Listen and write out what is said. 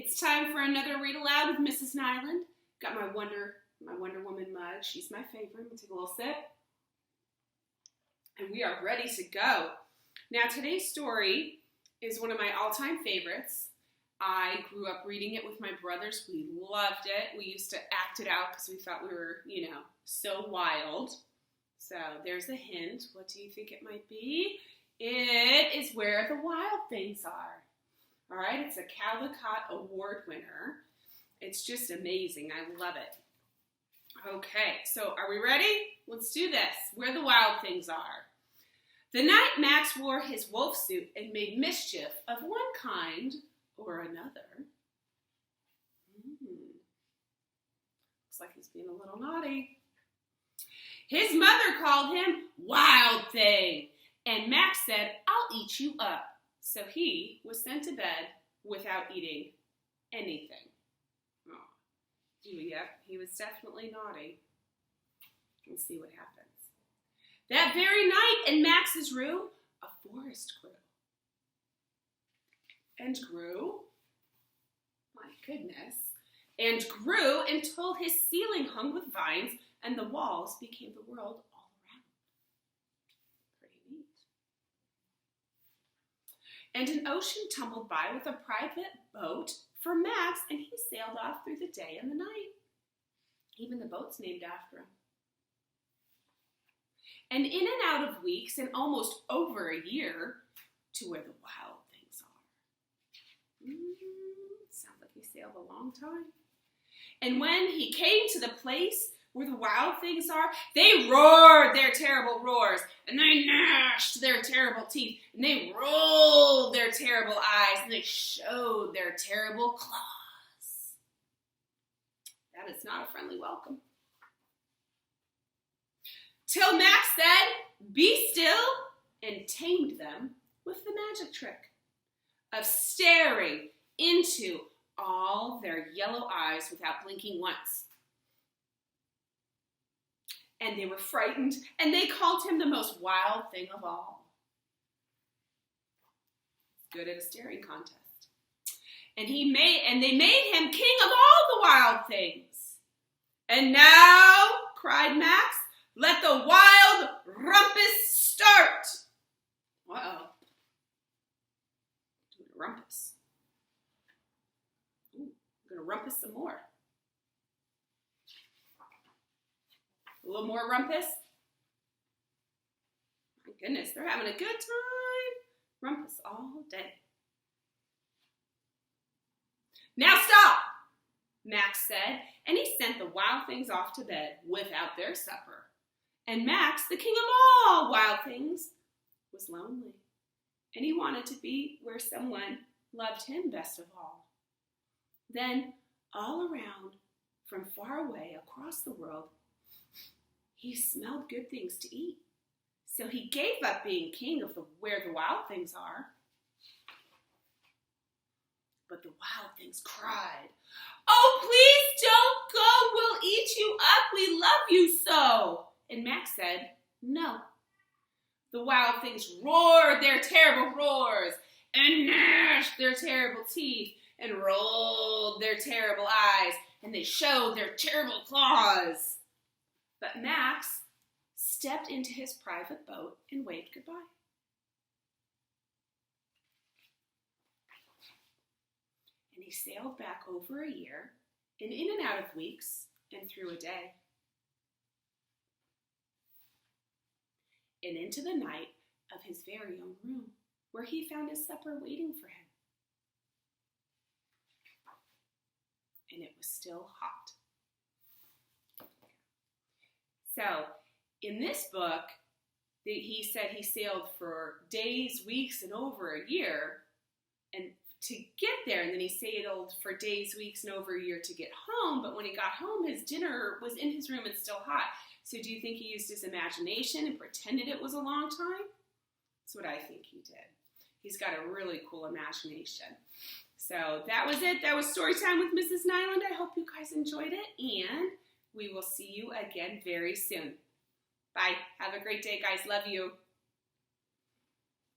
It's time for another read aloud with Mrs. Nyland. Got my Wonder Woman mug. She's my favorite. I'm gonna take a little sip. And we are ready to go. Now today's story is one of my all-time favorites. I grew up reading it with my brothers. We loved it. We used to act it out because we thought we were, so wild. So there's a hint. What do you think it might be? It is Where the Wild Things Are. All right, it's a Caldecott Award winner. It's just amazing. I love it. Okay, so are we ready? Let's do this. Where the Wild Things Are. The night Max wore his wolf suit and made mischief of one kind or another. Looks like he's being a little naughty. His mother called him Wild Thing, and Max said, "I'll eat you up." So he was sent to bed without eating anything. Oh, yep, he was definitely naughty. Let's see what happens. That very night in Max's room, a forest grew. And grew, my goodness, and grew until his ceiling hung with vines and the walls became the world all around. Pretty neat. And an ocean tumbled by with a private boat for Max, and he sailed off through the day and the night. Even the boat's named after him. And in and out of weeks and almost over a year to where the wild things are. Sounds like he sailed a long time. And when he came to the place where the wild things are, they roared their terrible roars, and they gnashed their terrible teeth, and they rolled their terrible eyes, and they showed their terrible claws. That is not a friendly welcome. Till Max said, "Be still," and tamed them with the magic trick of staring into all their yellow eyes without blinking once. And they were frightened, and they called him the most wild thing of all. Good at a staring contest. And they made him king of all the wild things. And now, cried Max, let the wild rumpus start. Uh-oh. Doing a rumpus. Ooh, I'm going to rumpus some more. A little more rumpus. My goodness, they're having a good time. Rumpus all day. Now stop, Max said, and he sent the wild things off to bed without their supper. And Max, the king of all wild things, was lonely. And he wanted to be where someone loved him best of all. Then, all around, from far away across the world, he smelled good things to eat. So he gave up being king of where the wild things are. But the wild things cried, "Oh, please don't go. We'll eat you up. We love you so." And Max said, "No." The wild things roared their terrible roars and gnashed their terrible teeth and rolled their terrible eyes, and they showed their terrible claws. But Max stepped into his private boat and waved goodbye. And he sailed back over a year and in and out of weeks and through a day. And into the night of his very own room, where he found his supper waiting for him. And it was still hot. So, in this book, he said he sailed for days, weeks, and over a year, and to get there, and then he sailed for days, weeks, and over a year to get home, but when he got home, his dinner was in his room and still hot. So do you think he used his imagination and pretended it was a long time? That's what I think he did. He's got a really cool imagination. So that was it. That was story time with Mrs. Nyland. I hope you guys enjoyed it, and we will see you again very soon. Bye. Have a great day, guys. Love you.